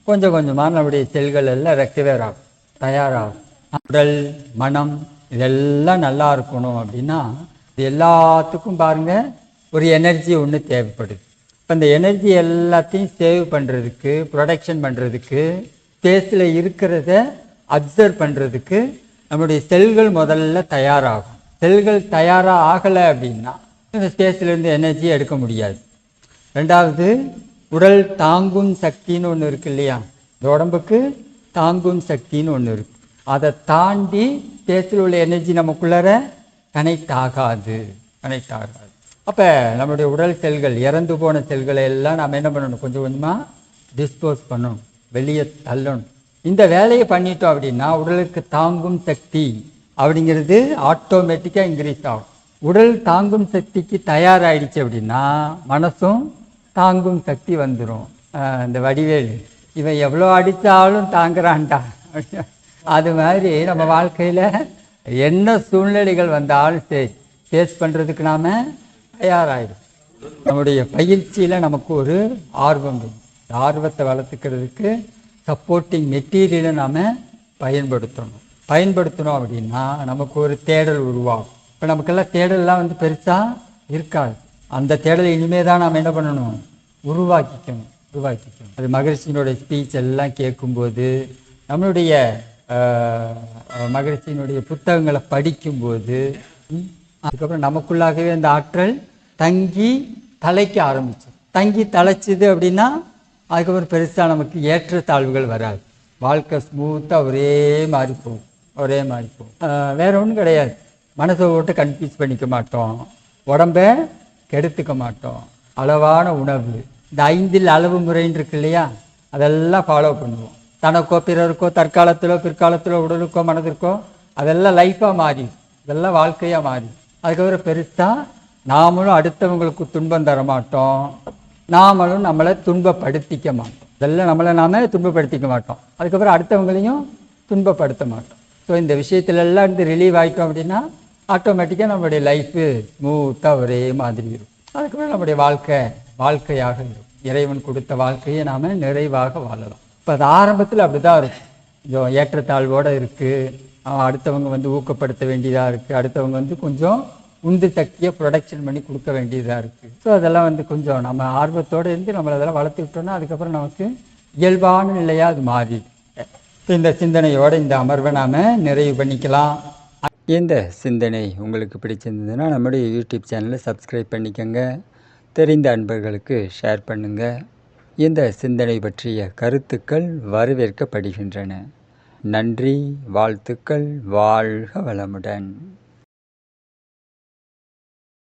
கொஞ்சம் கொஞ்சமாக நம்முடைய செல்கள் எல்லாம் ரெக்கவர் ஆகும், தயாராகும். உடல் மனம் இதெல்லாம் நல்லா இருக்கணும் அப்படின்னா இது எல்லாத்துக்கும் பாருங்கள் ஒரு எனர்ஜி ஒன்று தேவைப்படுது. இப்போ இந்த எனர்ஜி எல்லாத்தையும் சேவ் பண்ணுறதுக்கு, ப்ரொடக்ஷன் பண்ணுறதுக்கு, ஸ்பேஸில் இருக்கிறத அப்சர்வ் பண்ணுறதுக்கு நம்முடைய செல்கள் முதல்ல தயாராகும். செல்கள் தயாராக ஆகலை அப்படின்னா இந்த ஸ்பேஸ்லேருந்து எனர்ஜி எடுக்க முடியாது. ரெண்டாவது, உடல் தாங்கும் சக்தின்னு ஒன்று இருக்குது இல்லையா, இந்த உடம்புக்கு தாங்கும் சக்தின்னு ஒன்று இருக்குது. அதை தாண்டி ஸ்பேஸில் உள்ள எனர்ஜி நமக்குள்ளார கனெக்ட் ஆகாது. அப்போ நம்மளுடைய உடல் செல்கள், இறந்து போன செல்களை எல்லாம் நாம் என்ன பண்ணணும், கொஞ்சம் கொஞ்சமாக டிஸ்போஸ் பண்ணணும், வெளியே தள்ளணும். இந்த வேலையை பண்ணிட்டோம் அப்படின்னா உடலுக்கு தாங்கும் சக்தி அப்படிங்கிறது ஆட்டோமேட்டிக்காக இன்க்ரீஸ் ஆகும். உடல் தாங்கும் சக்திக்கு தயாராகிடுச்சு அப்படின்னா மனசும் தாங்கும் சக்தி வந்துடும். இந்த வடிவேல் இவன் எவ்வளோ அடித்தாலும் தாங்குறான்டா, அது மாதிரி நம்ம வாழ்க்கையில் என்ன சூழ்நிலைகள் வந்தாலும் சரி ஃபேஸ் பண்ணுறதுக்கு நாம் தயாராகிடும். நம்முடைய பயிற்சியில் நமக்கு ஒரு ஆர்வம் வேணும். ஆர்வத்தை வளர்த்துக்கிறதுக்கு சப்போர்ட்டிங் மெட்டீரியலை நாம் பயன்படுத்தணும் அப்படின்னா நமக்கு ஒரு தேடல் உருவாகும். இப்போ நமக்கெல்லாம் தேடல்லாம் பெருசாக இருக்காது. அந்த தேடலை இனிமேல் தான் நாம் என்ன பண்ணணும், உருவாக்கிக்கணும். அது மகரிஷியினுடைய ஸ்பீச் எல்லாம் கேட்கும்போது, நம்மளுடைய மகரிஷியினுடைய புத்தகங்களை படிக்கும்போது, அதுக்கப்புறம் நமக்குள்ளாகவே அந்த ஆற்றல் தங்கி தலைக்க ஆரம்பிச்சு. தங்கி தலைச்சிது அப்படின்னா அதுக்கப்புறம் பெருசாக நமக்கு ஏற்றத்தாழ்வுகள் வராது. வாழ்க்கை ஸ்மூத்தாக ஒரே மாதிரி போகும். வேற ஒன்றும் கிடையாது. மனசை போட்டு கன்ஃபியூஸ் பண்ணிக்க மாட்டோம், உடம்ப கெடுத்துக்க மாட்டோம். அளவான உணவு, இந்த 5 அளவு முறைன்னு இருக்கு இல்லையா, அதெல்லாம் ஃபாலோ பண்ணுவோம். தனக்கோ பிறருக்கோ பிற்காலத்திலோ உடலுக்கோ மனதிற்கோ அதெல்லாம் லைஃபாக மாறி, இதெல்லாம் வாழ்க்கையாக மாறி. அதுக்கப்புறம் பெருசாக நாமளும் அடுத்தவங்களுக்கு துன்பம் தர மாட்டோம், நாமளும் நம்மளை துன்பப்படுத்திக்க மாட்டோம். இதெல்லாம் நம்மளை நாம துன்பப்படுத்திக்க மாட்டோம், அதுக்கப்புறம் அடுத்தவங்களையும் துன்பப்படுத்த மாட்டோம். ஸோ இந்த விஷயத்துலலாம் ரிலீவ் ஆகிட்டோம் அப்படின்னா ஆட்டோமேட்டிக்காக நம்மளுடைய லைஃபு ஸ்மூத்தாக ஒரே மாதிரி இருக்கும். அதுக்கப்புறம் நம்முடைய வாழ்க்கையாக இருக்கும். இறைவன் கொடுத்த வாழ்க்கையை நாம் நிறைவாக வாழலாம். இப்போ அது ஆரம்பத்தில் அப்படி தான் இருக்கும். கொஞ்சம் ஏற்றத்தாழ்வோடு இருக்குது. அடுத்தவங்க ஊக்கப்படுத்த வேண்டியதாக இருக்குது. அடுத்தவங்க கொஞ்சம் உந்து சக்தியை ப்ரொடக்ஷன் பண்ணி கொடுக்க வேண்டியதாக இருக்குது. ஸோ அதெல்லாம் கொஞ்சம் நம்ம ஆர்வத்தோடு இருந்து நம்மளை அதெல்லாம் வளர்த்துக்கிட்டோன்னா அதுக்கப்புறம் நமக்கு இயல்பான நிலையாக அது மாறிடும். இந்த சிந்தனையோடு இந்த அமர்வை நாம் நிறைவு பண்ணிக்கலாம். இந்த சிந்தனை உங்களுக்கு பிடிச்சிருந்ததுன்னா நம்முடைய யூடியூப் சேனலை சப்ஸ்கிரைப் பண்ணிக்கோங்க. தெரிந்த அன்பர்களுக்கு ஷேர் பண்ணுங்கள். இந்த சிந்தனை பற்றிய கருத்துக்கள் வரவேற்கப்படுகின்றன. நன்றி, வாழ்த்துக்கள், வாழ்க வளமுடன்.